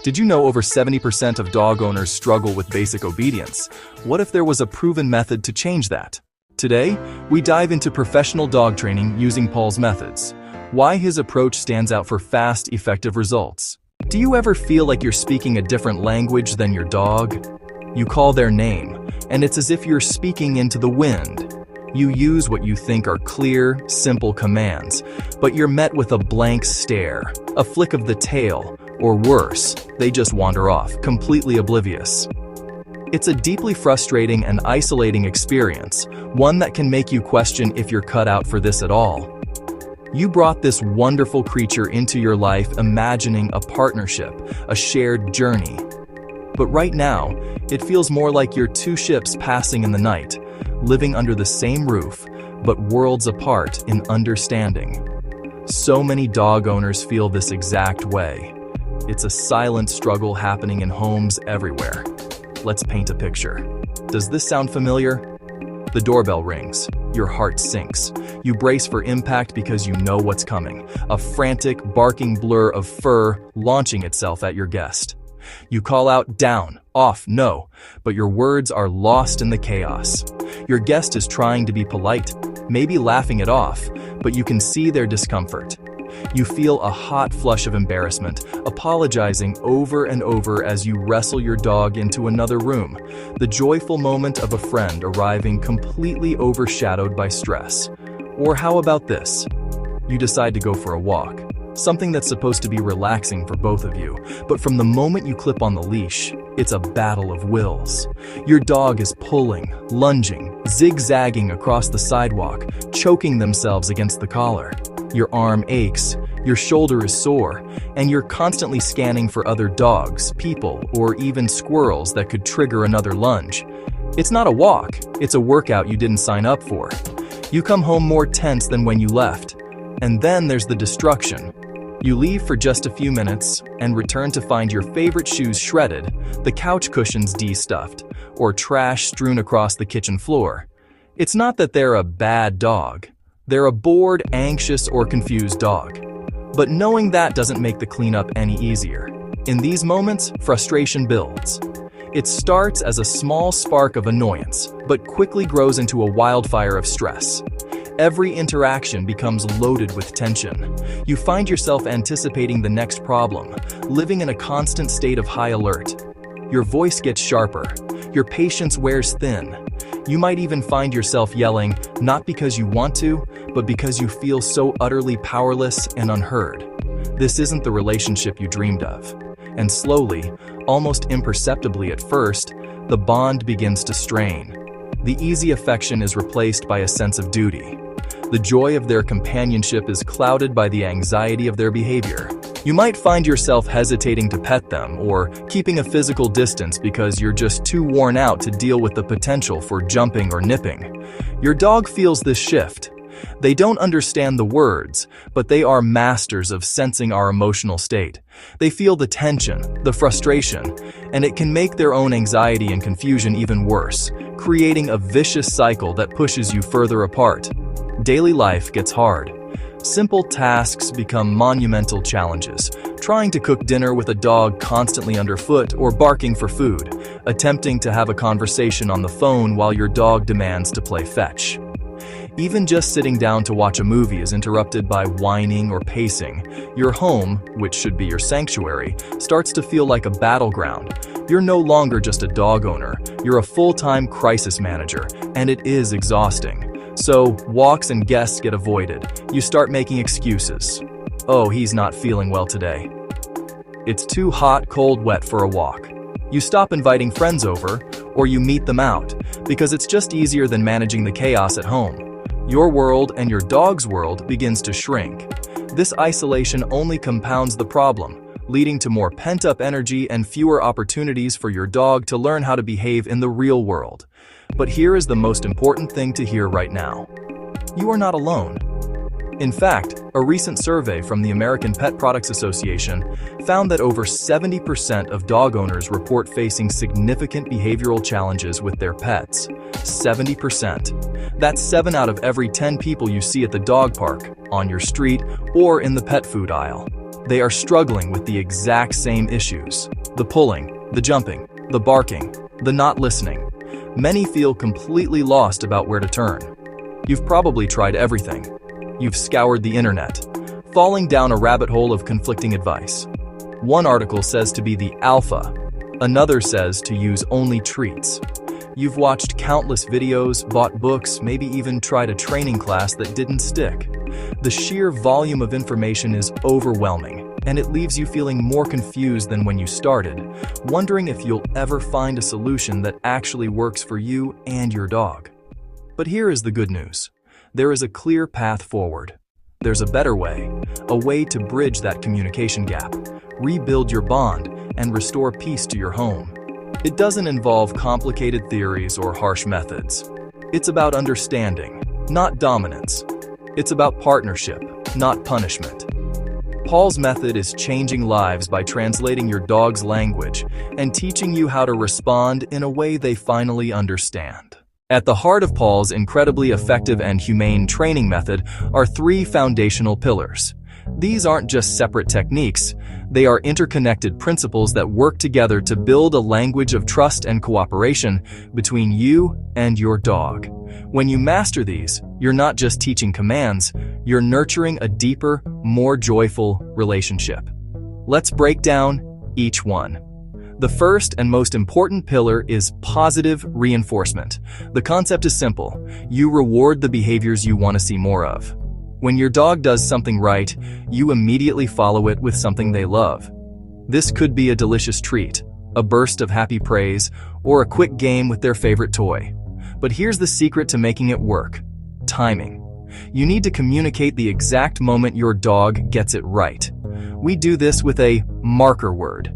Did you know over 70% of dog owners struggle with basic obedience? What if there was a proven method to change that? Today, we dive into professional dog training using Paul's methods. Why his approach stands out for fast, effective results. Do you ever feel like you're speaking a different language than your dog? You call their name, and it's as if you're speaking into the wind. You use what you think are clear, simple commands, but you're met with a blank stare, a flick of the tail, or worse, they just wander off, completely oblivious. It's a deeply frustrating and isolating experience, one that can make you question if you're cut out for this at all. You brought this wonderful creature into your life imagining a partnership, a shared journey. But right now, it feels more like you're two ships passing in the night, living under the same roof, but worlds apart in understanding. So many dog owners feel this exact way. It's a silent struggle happening in homes everywhere. Let's paint a picture. Does this sound familiar? The doorbell rings. Your heart sinks. You brace for impact because you know what's coming. A frantic, barking blur of fur launching itself at your guest. You call out, down, off, no, but your words are lost in the chaos. Your guest is trying to be polite, maybe laughing it off, but you can see their discomfort. You feel a hot flush of embarrassment, apologizing over and over as you wrestle your dog into another room, the joyful moment of a friend arriving completely overshadowed by stress. Or how about this? You decide to go for a walk. Something that's supposed to be relaxing for both of you, but from the moment you clip on the leash, it's a battle of wills. Your dog is pulling, lunging, zigzagging across the sidewalk, choking themselves against the collar. Your arm aches, your shoulder is sore, and you're constantly scanning for other dogs, people, or even squirrels that could trigger another lunge. It's not a walk, it's a workout you didn't sign up for. You come home more tense than when you left. And then there's the destruction. You leave for just a few minutes and return to find your favorite shoes shredded, the couch cushions de-stuffed, or trash strewn across the kitchen floor. It's not that they're a bad dog. They're a bored, anxious, or confused dog. But knowing that doesn't make the cleanup any easier. In these moments, frustration builds. It starts as a small spark of annoyance, but quickly grows into a wildfire of stress. Every interaction becomes loaded with tension. You find yourself anticipating the next problem, living in a constant state of high alert. Your voice gets sharper. Your patience wears thin. You might even find yourself yelling, not because you want to, but because you feel so utterly powerless and unheard. This isn't the relationship you dreamed of. And slowly, almost imperceptibly at first, the bond begins to strain. The easy affection is replaced by a sense of duty. The joy of their companionship is clouded by the anxiety of their behavior. You might find yourself hesitating to pet them or keeping a physical distance because you're just too worn out to deal with the potential for jumping or nipping. Your dog feels this shift. They don't understand the words, but they are masters of sensing our emotional state. They feel the tension, the frustration, and it can make their own anxiety and confusion even worse, creating a vicious cycle that pushes you further apart. Daily life gets hard. Simple tasks become monumental challenges. Trying to cook dinner with a dog constantly underfoot or barking for food. Attempting to have a conversation on the phone while your dog demands to play fetch. Even just sitting down to watch a movie is interrupted by whining or pacing. Your home, which should be your sanctuary, starts to feel like a battleground. You're no longer just a dog owner, you're a full-time crisis manager, and it is exhausting. So, walks and guests get avoided. You start making excuses. Oh, he's not feeling well today. It's too hot, cold, wet for a walk. You stop inviting friends over, or you meet them out, because it's just easier than managing the chaos at home. Your world and your dog's world begins to shrink. This isolation only compounds the problem, leading to more pent-up energy and fewer opportunities for your dog to learn how to behave in the real world. But here is the most important thing to hear right now. You are not alone. In fact, a recent survey from the American Pet Products Association found that over 70% of dog owners report facing significant behavioral challenges with their pets. 70%. That's 7 out of every 10 people you see at the dog park, on your street, or in the pet food aisle. They are struggling with the exact same issues: the pulling, the jumping, the barking, the not listening. Many feel completely lost about where to turn. You've probably tried everything. You've scoured the internet, falling down a rabbit hole of conflicting advice. One article says to be the alpha, another says to use only treats. You've watched countless videos, bought books, maybe even tried a training class that didn't stick. The sheer volume of information is overwhelming, and it leaves you feeling more confused than when you started, wondering if you'll ever find a solution that actually works for you and your dog. But here is the good news. There is a clear path forward. There's a better way, a way to bridge that communication gap, rebuild your bond, and restore peace to your home. It doesn't involve complicated theories or harsh methods. It's about understanding, not dominance. It's about partnership, not punishment. Paul's method is changing lives by translating your dog's language and teaching you how to respond in a way they finally understand. At the heart of Paul's incredibly effective and humane training method are three foundational pillars. These aren't just separate techniques, they are interconnected principles that work together to build a language of trust and cooperation between you and your dog. When you master these, you're not just teaching commands, you're nurturing a deeper, more joyful relationship. Let's break down each one. The first and most important pillar is positive reinforcement. The concept is simple. You reward the behaviors you want to see more of. When your dog does something right, you immediately follow it with something they love. This could be a delicious treat, a burst of happy praise, or a quick game with their favorite toy. But here's the secret to making it work: timing. You need to communicate the exact moment your dog gets it right. We do this with a marker word.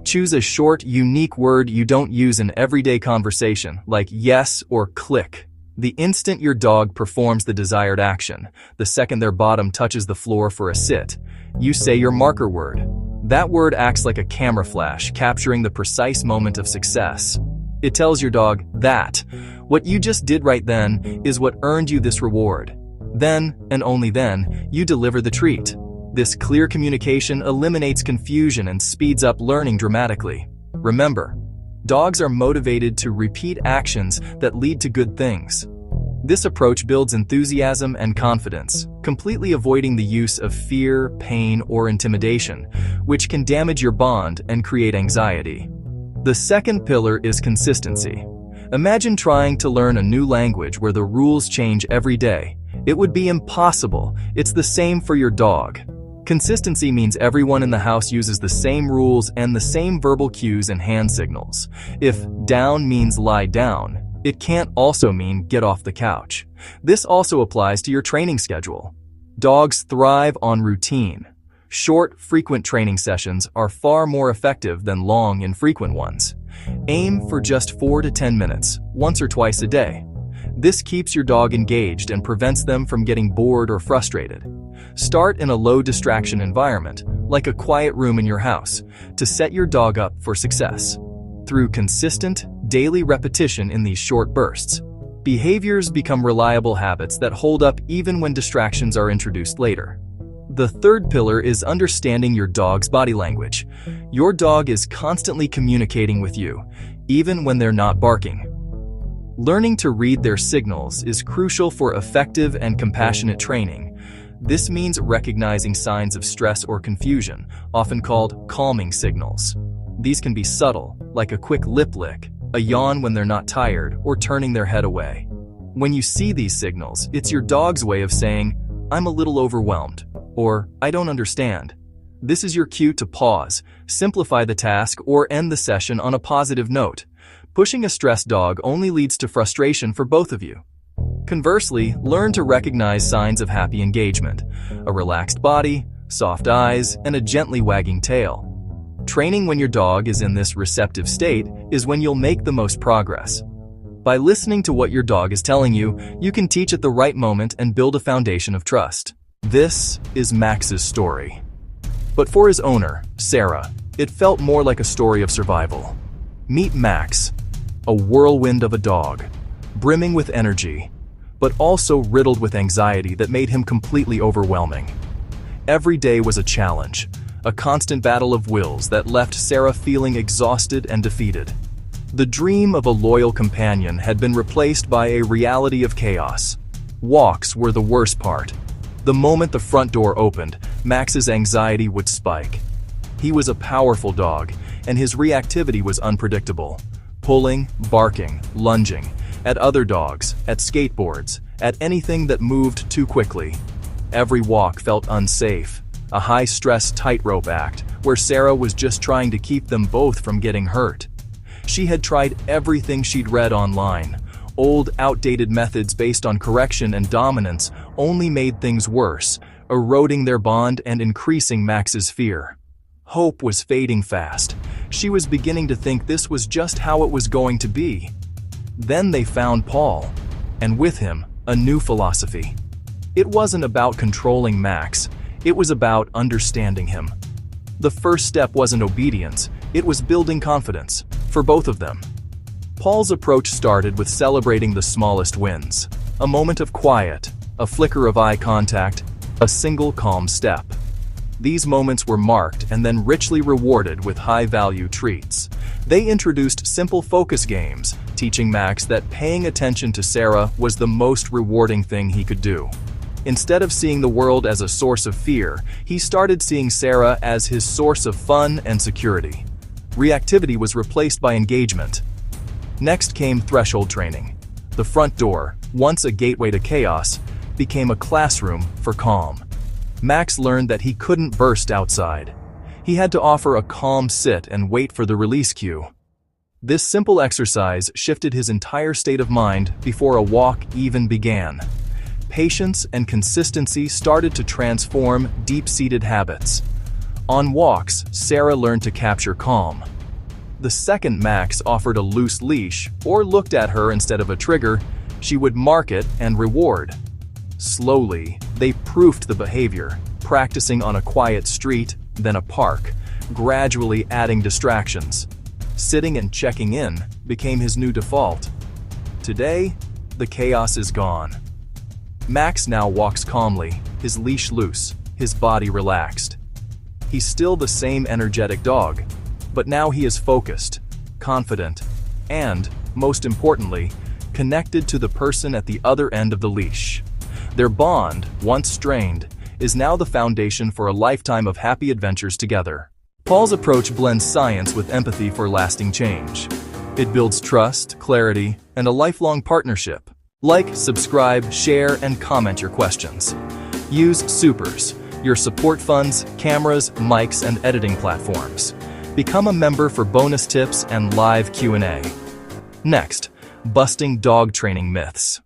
Choose a short, unique word you don't use in everyday conversation, like yes or click. The instant your dog performs the desired action, the second their bottom touches the floor for a sit, you say your marker word. That word acts like a camera flash, capturing the precise moment of success. It tells your dog that what you just did right then is what earned you this reward. Then, and only then, you deliver the treat. This clear communication eliminates confusion and speeds up learning dramatically. Remember, dogs are motivated to repeat actions that lead to good things. This approach builds enthusiasm and confidence, completely avoiding the use of fear, pain, or intimidation, which can damage your bond and create anxiety. The second pillar is consistency. Imagine trying to learn a new language where the rules change every day. It would be impossible. It's the same for your dog. Consistency means everyone in the house uses the same rules and the same verbal cues and hand signals. If down means lie down, it can't also mean get off the couch. This also applies to your training schedule. Dogs thrive on routine. Short, frequent training sessions are far more effective than long, infrequent ones. Aim for just 4 to 10 minutes, once or twice a day. This keeps your dog engaged and prevents them from getting bored or frustrated. Start in a low distraction environment, like a quiet room in your house, to set your dog up for success. Through consistent, daily repetition in these short bursts, behaviors become reliable habits that hold up even when distractions are introduced later. The third pillar is understanding your dog's body language. Your dog is constantly communicating with you, even when they're not barking. Learning to read their signals is crucial for effective and compassionate training. This means recognizing signs of stress or confusion, often called calming signals. These can be subtle, like a quick lip lick, a yawn when they're not tired, or turning their head away. When you see these signals, it's your dog's way of saying, "I'm a little overwhelmed," or "I don't understand." This is your cue to pause, simplify the task, or end the session on a positive note. Pushing a stressed dog only leads to frustration for both of you. Conversely, learn to recognize signs of happy engagement: a relaxed body, soft eyes, and a gently wagging tail. Training when your dog is in this receptive state is when you'll make the most progress. By listening to what your dog is telling you, you can teach at the right moment and build a foundation of trust. This is Max's story. But for his owner, Sarah, it felt more like a story of survival. Meet Max, a whirlwind of a dog, brimming with energy, but also riddled with anxiety that made him completely overwhelming. Every day was a challenge. a constant battle of wills that left Sarah feeling exhausted and defeated. The dream of a loyal companion had been replaced by a reality of chaos. Walks were the worst part. The moment the front door opened, Max's anxiety would spike. He was a powerful dog, and his reactivity was unpredictable. Pulling, barking, lunging, at other dogs, at skateboards, at anything that moved too quickly. Every walk felt unsafe, a high-stress tightrope act where Sarah was just trying to keep them both from getting hurt. She had tried everything she'd read online. Old, outdated methods based on correction and dominance only made things worse, eroding their bond and increasing Max's fear. Hope was fading fast. She was beginning to think this was just how it was going to be. Then they found Paul, and with him, a new philosophy. It wasn't about controlling Max, it was about understanding him. The first step wasn't obedience, it was building confidence, for both of them. Paul's approach started with celebrating the smallest wins. A moment of quiet, a flicker of eye contact, a single calm step. These moments were marked and then richly rewarded with high-value treats. They introduced simple focus games, teaching Max that paying attention to Sarah was the most rewarding thing he could do. Instead of seeing the world as a source of fear, he started seeing Sarah as his source of fun and security. Reactivity was replaced by engagement. Next came threshold training. The front door, once a gateway to chaos, became a classroom for calm. Max learned that he couldn't burst outside. He had to offer a calm sit and wait for the release cue. This simple exercise shifted his entire state of mind before a walk even began. Patience and consistency started to transform deep-seated habits. On walks, Sarah learned to capture calm. The second Max offered a loose leash or looked at her instead of a trigger, she would mark it and reward. Slowly, they proofed the behavior, practicing on a quiet street, then a park, gradually adding distractions. Sitting and checking in became his new default. Today, the chaos is gone. Max now walks calmly, his leash loose, his body relaxed. He's still the same energetic dog, but now he is focused, confident, and, most importantly, connected to the person at the other end of the leash. Their bond, once strained, is now the foundation for a lifetime of happy adventures together. Paul's approach blends science with empathy for lasting change. It builds trust, clarity, and a lifelong partnership. Like, subscribe, share, and comment your questions. Use Supers, your support funds, cameras, mics, and editing platforms. Become a member for bonus tips and live Q&A. Next, busting dog training myths.